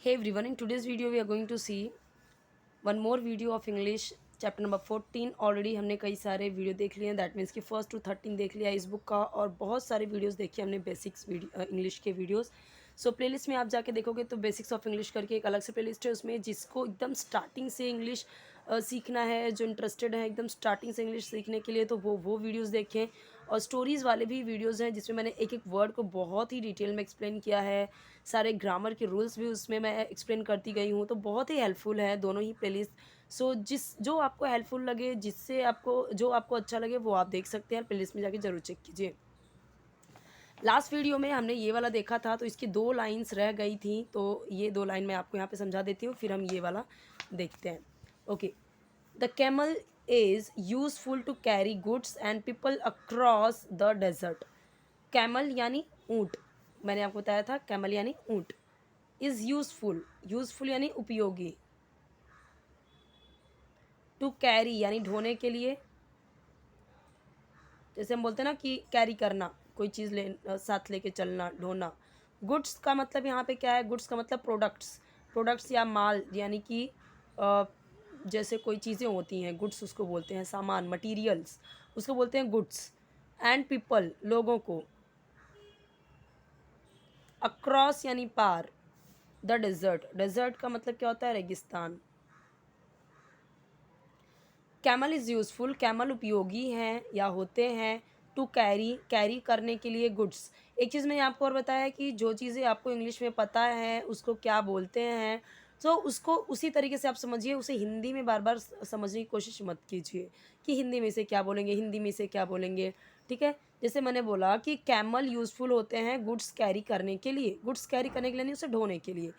Hey everyone, in today's video we are going to see one more video of English chapter number 14। Already हमने कई सारे video देख लिए हैं, that means कि फर्स्ट टू 13 देख लिया इस बुक का, और बहुत सारे वीडियोस देखे हमने बेसिक्स वीडियो इंग्लिश के वीडियोस। सो प्लेलिस्ट में आप जाके देखोगे तो बेसिक्स ऑफ इंग्लिश करके एक अलग से प्लेलिस्ट है, उसमें जिसको एकदम स्टार्टिंग से इंग्लिश सीखना है, जो इंटरेस्टेड है एकदम स्टार्टिंग से इंग्लिश सीखने के लिए, तो वो वीडियोज़ देखें। और स्टोरीज़ वाले भी वीडियोज़ हैं जिसमें मैंने एक एक वर्ड को बहुत ही डिटेल में एक्सप्लेन किया है, सारे ग्रामर के रूल्स भी उसमें मैं एक्सप्लेन करती गई हूँ, तो बहुत ही हेल्पफुल है दोनों ही प्लेलिस्ट। सो जो आपको हेल्पफुल लगे, जिससे आपको जो आपको अच्छा लगे वो आप देख सकते हैं, प्लेलिस्ट में जाके ज़रूर चेक कीजिए। लास्ट वीडियो में हमने ये वाला देखा था, तो इसकी 2 लाइन्स रह गई थी, तो ये 2 लाइन मैं आपको यहाँ पे समझा देती हूँ, फिर हम ये वाला देखते हैं। Okay, the camel is useful to carry goods and people across the desert. Camel यानी ऊँट, मैंने आपको बताया था कैमल यानी ऊँट। इज़ यूजफुल, यूजफुल यानी उपयोगी। टू कैरी यानी ढोने के लिए, जैसे हम बोलते हैं ना कि कैरी करना, कोई चीज़ साथ लेके चलना, ढोना। गुड्स का मतलब यहाँ पे क्या है, गुड्स का मतलब प्रोडक्ट्स, प्रोडक्ट्स या माल, यानी कि जैसे कोई चीज़ें होती हैं, गुड्स उसको बोलते हैं, सामान, मटेरियल्स उसको बोलते हैं गुड्स। एंड पीपल, लोगों को। अक्रॉस यानी पार। द डेजर्ट, डेजर्ट का मतलब क्या होता है, रेगिस्तान। कैमल इज़ यूज़फुल, कैमल उपयोगी हैं या होते हैं। टू कैरी, कैरी करने के लिए गुड्स। एक चीज़ मैंने आपको और बताया कि जो चीज़ें आपको इंग्लिश में पता है उसको क्या बोलते हैं, तो उसको उसी तरीके से आप समझिए, उसे हिंदी में बार बार समझने की कोशिश मत कीजिए कि हिंदी में इसे क्या बोलेंगे, हिंदी में इसे क्या बोलेंगे। ठीक है, जैसे मैंने बोला कि कैमल यूज़फुल होते हैं गुड्स कैरी करने के लिए, गुड्स कैरी करने के लिए नहीं, उसे ढोने के लिए।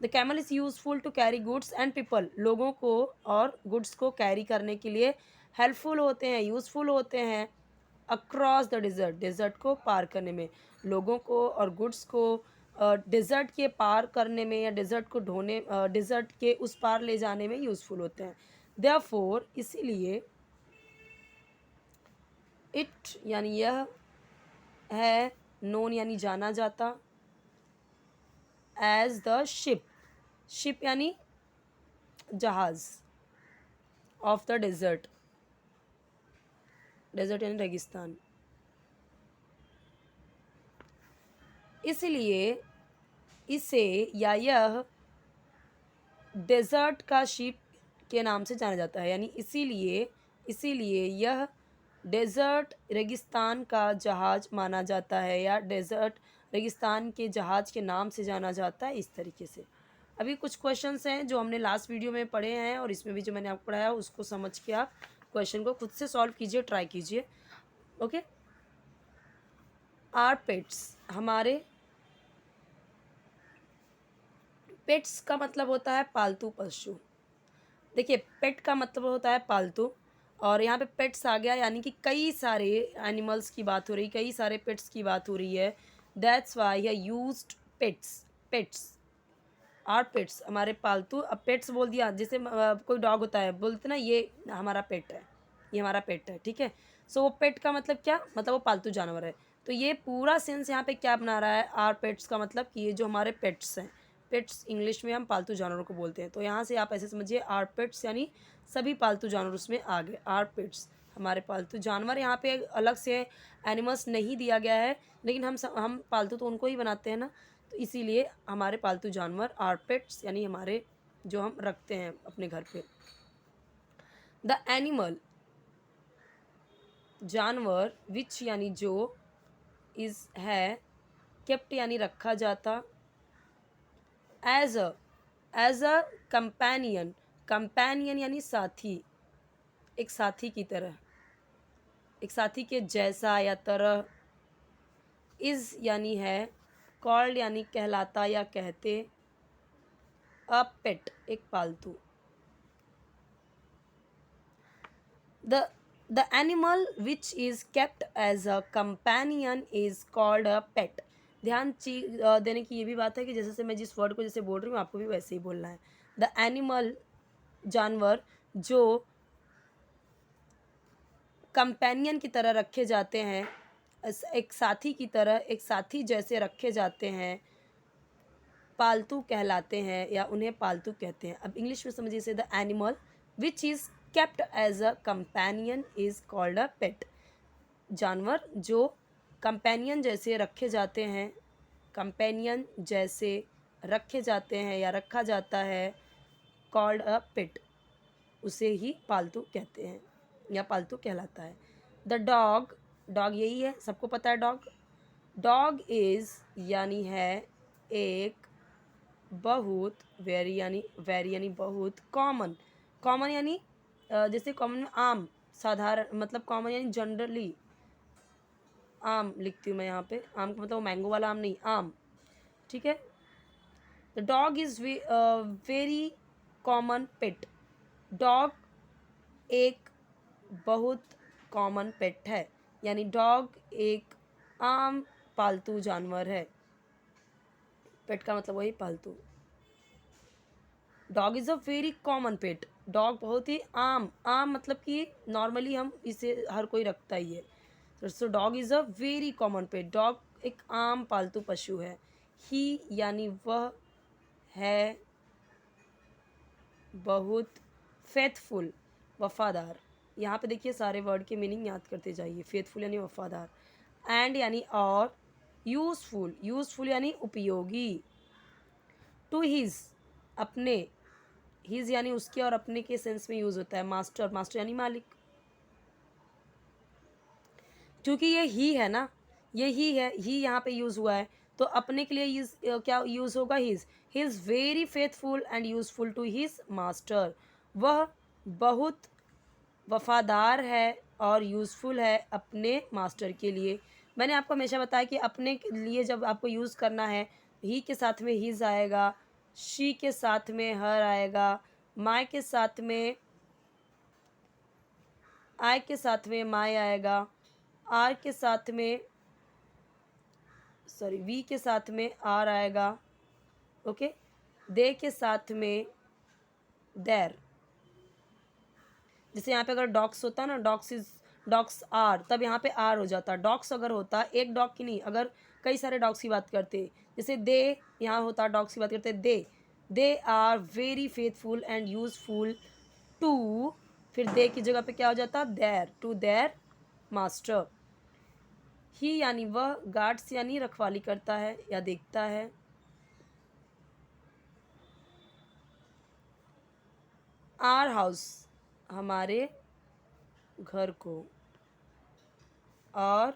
The camel is useful to carry goods and people, लोगों को और गुड्स को कैरी करने के लिए हेल्पफुल होते हैं, यूज़फुल होते हैं। अक्रॉस द डिज़र्ट, डिज़र्ट को पार करने में, लोगों को और गुड्स को डिज़र्ट के पार करने में या डिज़र्ट को ढोने, डिज़र्ट के उस पार ले जाने में यूज़फुल होते हैं। देयरफॉर, इसीलिए, इट यानी यह है, नोन यानी जाना जाता, एज द शिप, शिप यानी जहाज़, ऑफ द डेजर्ट, डेजर्ट यानी रेगिस्तान। इसलिए इसे या यह डेजर्ट का शिप के नाम से जाना जाता है, यानी इसीलिए, इसीलिए यह डेजर्ट रेगिस्तान का जहाज़ माना जाता है, या डेजर्ट रेगिस्तान के जहाज़ के नाम से जाना जाता है, इस तरीके से। अभी कुछ क्वेश्चंस हैं जो हमने लास्ट वीडियो में पढ़े हैं, और इसमें भी जो मैंने आपको पढ़ाया उसको समझ के आप क्वेश्चन को खुद से सॉल्व कीजिए, ट्राई कीजिए। ओके, आर पेट्स, हमारे पेट्स का मतलब होता है पालतू पशु। देखिए, पेट का मतलब होता है पालतू, और यहाँ पे पेट्स आ गया, यानी कि कई सारे एनिमल्स की बात हो रही, कई सारे पेट्स की बात हो रही है। That's why he used pets, pets are pets, हमारे पालतू। अब पेट्स बोल दिया, जैसे कोई डॉग होता है, बोलते ना ये हमारा पेट है, ये हमारा पेट है, ठीक है। सो वो पेट का मतलब क्या, मतलब वो पालतू जानवर है। तो ये पूरा सेंस यहाँ पे क्या बना रहा है, आर पेट्स का मतलब कि ये जो हमारे पेट्स हैं, पेट्स इंग्लिश में हम पालतू जानवरों को बोलते हैं, तो यहाँ से आप ऐसे समझिए आर पेट्स यानी सभी पालतू जानवर उसमें आ गए, आर पेट्स हमारे पालतू जानवर। यहाँ पे अलग से एनिमल्स नहीं दिया गया है, लेकिन हम पालतू तो उनको ही बनाते हैं ना, तो इसीलिए हमारे पालतू जानवर आर पेट्स, यानी हमारे जो हम रखते हैं अपने घर पे। द एनिमल, जानवर, विच यानी जो, इज है, केप्ट यानी रखा जाता, एज अ कंपेनियन, कंपेनियन यानी साथी, एक साथी की तरह, एक साथी के जैसा या तरह। इज यानी है, कॉल्ड यानी कहलाता या कहते, अ पेट एक पालतू। The the animal which is kept as a companion is called a pet. ध्यान देने की ये भी बात है कि जैसे से मैं जिस वर्ड को जैसे बोल रही हूँ आपको भी वैसे ही बोलना है। द एनिमल, जानवर जो कंपेनियन की तरह रखे जाते हैं, एक साथी की तरह, एक साथी जैसे रखे जाते हैं, पालतू कहलाते हैं या उन्हें पालतू कहते हैं। अब इंग्लिश में समझिए से the animal which is kept as a companion is called a pet. जानवर जो कंपेनियन जैसे रखे जाते हैं, कंपेनियन जैसे रखे जाते हैं या रखा जाता है, कॉल्ड अ पेट, उसे ही पालतू कहते हैं या पालतू कहलाता है। द डॉग, डॉग यही है, सबको पता है डॉग। डॉग इज़ यानी है एक बहुत, वेरी यानी बहुत, कॉमन, कॉमन यानी जैसे कॉमन में आम, साधारण, मतलब कॉमन यानी जनरली, आम लिखती हूँ मैं यहाँ पे, आम का मतलब मैंगो वाला आम नहीं, आम, ठीक है। The dog is very common pet. Dog एक बहुत कॉमन पेट है, यानी डॉग एक आम पालतू जानवर है। पेट का मतलब वही पालतू। Dog is a very common pet, dog बहुत ही आम, आम मतलब कि नॉर्मली हम इसे हर कोई रखता ही है। So dog is a very common pet, dog एक आम पालतू पशु है। ही यानी वह है बहुत, फेथफुल वफादार, यहाँ पे देखिए सारे वर्ड के मीनिंग याद करते जाइए। फेथफुल यानी वफादार, एंड यानी और, यूज़फुल, यूज़फुल यानी उपयोगी, टू हिज अपने, हिज यानी उसके और अपने के सेंस में यूज़ होता है। मास्टर, मास्टर यानी मालिक, क्योंकि ये ही है ना, ये ही है, ही यहाँ पे यूज़ हुआ है, तो अपने के लिए यूज़ क्या यूज़ होगा, his. He is very faithful and useful to his master, वह बहुत वफादार है और यूज़फुल है अपने मास्टर के लिए। मैंने आपको हमेशा बताया कि अपने के लिए जब आपको यूज़ करना है, ही के साथ में हिज आएगा, शी के साथ में हर आएगा, माय के साथ में, आई के साथ में माय आएगा, आर के साथ में, सॉरी वी के साथ में आर आएगा, ओके, दे के साथ में देर। जैसे यहाँ पे अगर डॉग्स होता ना, डॉग्स आर, तब यहाँ पे आर हो जाता। डॉग्स अगर होता एक डॉग की नहीं, अगर कई सारे डॉग्स की बात करते, जैसे दे यहाँ होता, डॉग्स की बात करते, they are very faithful and useful to, फिर दे की जगह पे क्या हो जाता, देर, टू देर मास्टर। ही यानी वह, गार्ड्स यानी रखवाली करता है या देखता है। आर हाउस हमारे घर को, और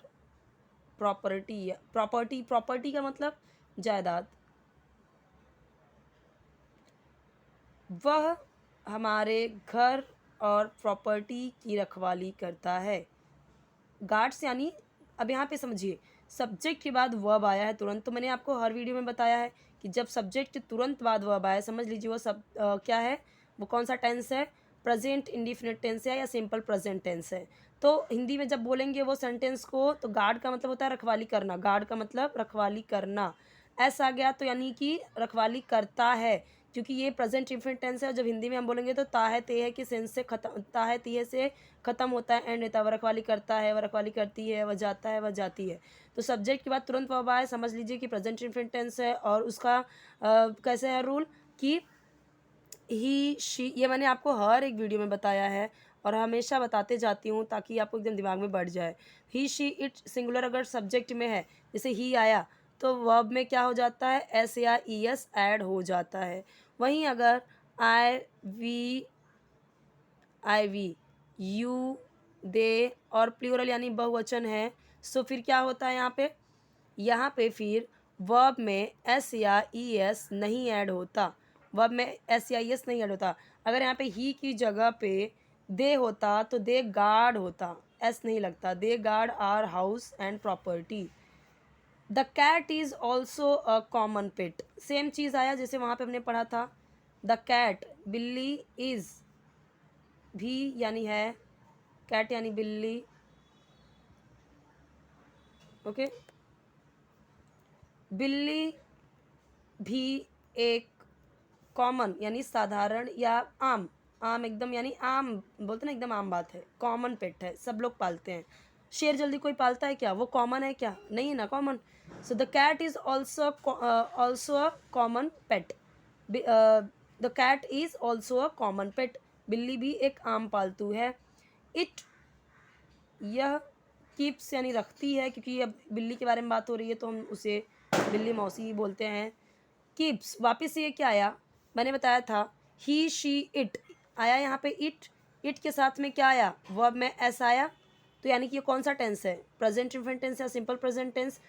प्रॉपर्टी, प्रॉपर्टी का मतलब जायदाद, वह हमारे घर और प्रॉपर्टी की रखवाली करता है। गार्ड्स यानी, अब यहाँ पे समझिए, सब्जेक्ट के बाद वर्ब आया है तुरंत, तो मैंने आपको हर वीडियो में बताया है कि जब सब्जेक्ट के तुरंत बाद वर्ब आया, समझ लीजिए वो सब क्या है, वो कौन सा टेंस है, प्रेजेंट इंडिफिनिट टेंस है या सिंपल प्रेजेंट टेंस है। तो हिंदी में जब बोलेंगे वो सेंटेंस को, तो गार्ड का मतलब होता है रखवाली करना, गार्ड का मतलब रखवाली करना, एस आ गया तो यानी कि रखवाली करता है, क्योंकि ये प्रेजेंट इंडिफिनिट टेंस है। और जब हिंदी में हम बोलेंगे तो ता है ते है के सेंस से खत्म, ता है ती है से ख़त्म होता है, एंड रहता है, वह रखवाली करता है, वह रखवाली करती है, वह जाता है, वह जाती है। तो सब्जेक्ट के बाद तुरंत वर्ब आए, समझ लीजिए कि प्रेजेंट इंडिफिनिट टेंस है। और उसका कैसे है रूल कि ही शी, ये मैंने आपको हर एक वीडियो में बताया है और हमेशा बताते जाती हूँ ताकि आपको एकदम दिमाग में बढ़ जाए। ही शी इट सिंगुलर अगर सब्जेक्ट में है, जैसे ही आया, तो वर्ब में क्या हो जाता है, एस या ई एस ऐड हो जाता है। वहीं अगर आई वी यू दे और प्लूरल यानी बहुवचन है, सो फिर क्या होता है यहाँ पे फिर वर्ब में एस या ई एस नहीं ऐड होता, वर्ब में एस या ई एस नहीं ऐड होता। अगर यहाँ पे ही की जगह पे दे होता तो दे गार्ड होता, एस नहीं लगता, they guard our house and property. The cat is also a common pet, same चीज़ आया जैसे वहाँ पे हमने पढ़ा था। द कैट, बिल्ली, इज़ भी यानी है, कैट यानी बिल्ली, ओके, बिल्ली भी एक कॉमन यानी साधारण या आम, आम एकदम यानी आम बोलते ना, एकदम आम बात है, कॉमन पेट है, सब लोग पालते हैं। शेर जल्दी कोई पालता है क्या? वो कॉमन है क्या? नहीं है ना common. So the cat is also a common pet. The cat is also a common pet. बिल्ली भी एक आम पालतू है। इट, यह, कीप्स यानी रखती है, क्योंकि अब बिल्ली के बारे में बात हो रही है तो हम उसे बिल्ली मौसी ही बोलते हैं। कीप्स, वापस से ये क्या आया? मैंने बताया था ही शी इट आया यहाँ पे इट। इट के साथ में क्या आया? वर्ब में एस आया। तो यानी कि ये कौन सा टेंस है? प्रेजेंट इन्फिनिट टेंस या सिंपल प्रेजेंट टेंस?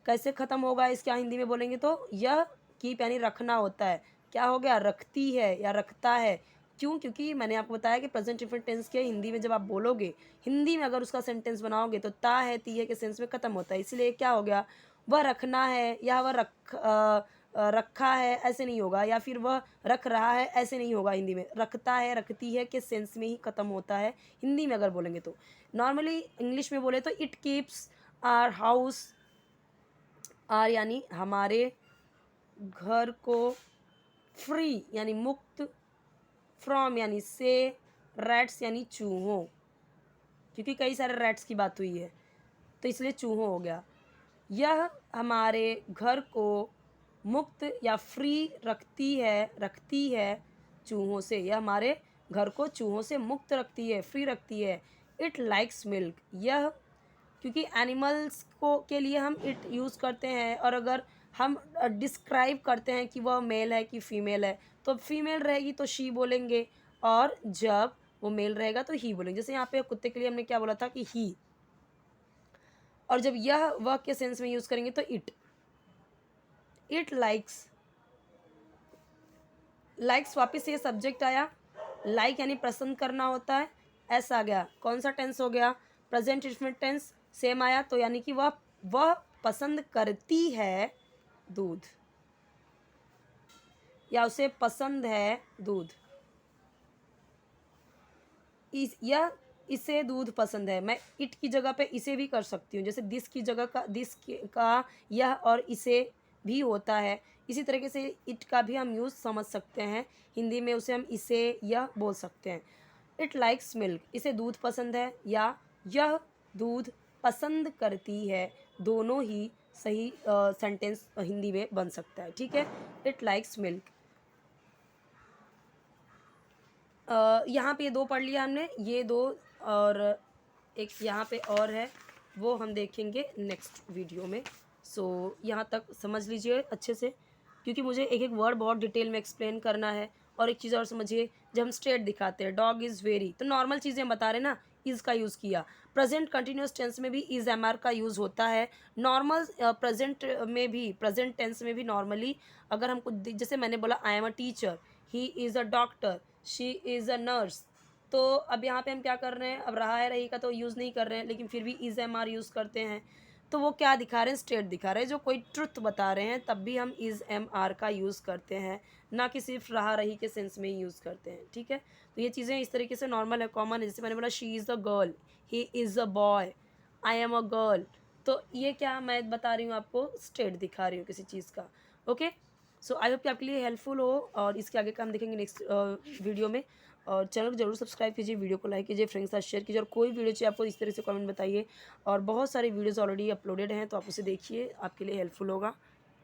कैसे ख़त्म होगा इसका हिंदी में बोलेंगे तो? यह कीप यानी रखना होता है। क्या हो गया? रखती है या रखता है। क्यों? क्योंकि मैंने आपको बताया कि प्रेजेंट इन्फिनिट टेंस के हिंदी में जब आप बोलोगे, हिंदी में अगर उसका सेंटेंस बनाओगे तो ता है ती है के सेंस में ख़त्म होता है। इसलिए क्या हो गया? वह रखना है या वह रखा है ऐसे नहीं होगा, या फिर वह रख रहा है ऐसे नहीं होगा। हिंदी में रखता है रखती है के सेंस में ही ख़त्म होता है हिंदी में अगर बोलेंगे तो। नॉर्मली इंग्लिश में बोले तो it keeps our house, our यानी हमारे, घर को, फ्री यानी मुक्त, फ्रॉम यानी से, रैट्स यानी चूहों, क्योंकि कई सारे रैट्स की बात हुई है तो इसलिए चूहों हो गया। यह हमारे घर को मुक्त या फ्री रखती है चूहों से। यह हमारे घर को चूहों से मुक्त रखती है, फ्री रखती है। इट लाइक्स मिल्क, यह, क्योंकि एनिमल्स को के लिए हम इट यूज़ करते हैं, और अगर हम डिस्क्राइब करते हैं कि वह मेल है कि फीमेल है तो फीमेल रहेगी तो शी बोलेंगे, और जब वो मेल रहेगा तो ही बोलेंगे। जैसे यहाँ पे कुत्ते के लिए हमने क्या बोला था कि ही, और जब यह वह के सेंस में यूज़ करेंगे तो इट। इट लाइक्स, लाइक्स वापस ये सब्जेक्ट आया। लाइक यानी पसंद करना होता है। एस आ गया, कौन सा टेंस हो गया? Present indefinite tense. सेम आया तो यानी कि वह पसंद करती है दूध, या उसे पसंद है दूध। यह, इसे दूध पसंद है। मैं इट की जगह पे इसे भी कर सकती हूँ, जैसे दिस की जगह का का यह और इसे भी होता है। इसी तरीके से इट का भी हम यूज़ समझ सकते हैं, हिंदी में उसे हम इसे यह बोल सकते हैं। इट लाइक्स मिल्क, इसे दूध पसंद है, या यह दूध पसंद करती है। दोनों ही सही सेंटेंस हिंदी में बन सकता है। ठीक है, इट लाइक्स मिल्क। यहाँ पे ये दो पढ़ लिया हमने, ये दो, और एक यहाँ पे और है, वो हम देखेंगे नेक्स्ट वीडियो में। सो यहाँ तक समझ लीजिए अच्छे से, क्योंकि मुझे एक एक वर्ड बहुत डिटेल में एक्सप्लेन करना है। और एक चीज़ और समझिए, जब हम स्ट्रेट दिखाते हैं डॉग इज़ वेरी, तो नॉर्मल चीज़ें हम बता रहे हैं ना, इज़ का यूज़ किया। प्रेजेंट कंटिन्यूस टेंस में भी इज़ एम आर का यूज़ होता है। नॉर्मल प्रेजेंट में भी, प्रेजेंट टेंस में भी नॉर्मली अगर हम कुछ, जैसे मैंने बोला I am a teacher, he is a doctor, she is a nurse, तो अब यहाँ पे हम क्या कर रहे हैं? अब रहा है रही का तो यूज़ नहीं कर रहे हैं, लेकिन फिर भी इज़ एम आर यूज़ करते हैं। तो वो क्या दिखा रहे हैं? स्टेट दिखा रहे हैं। जो कोई ट्रुथ बता रहे हैं तब भी हम इज़ एम आर का यूज़ करते हैं, ना कि सिर्फ रहा रही के सेंस में ही यूज़ करते हैं। ठीक है, तो ये चीज़ें इस तरीके से नॉर्मल है, कॉमन है। जैसे मैंने बोला she is a girl, he is a boy, I am a girl, तो ये क्या मैं बता रही हूँ आपको? स्टेट दिखा रही हूँ किसी चीज़ का। ओके, सो आई होप कि आपके लिए हेल्पफुल हो, और इसके आगे का हम देखेंगे नेक्स्ट वीडियो में। और चैनल को जरूर सब्सक्राइब कीजिए, वीडियो को लाइक कीजिए, फ्रेंड्स के साथ शेयर कीजिए, और कोई वीडियो चाहिए आपको इस तरह से कमेंट बताइए। और बहुत सारी वीडियोस ऑलरेडी अपलोडेड हैं तो आप उसे देखिए, आपके लिए हेल्पफुल होगा।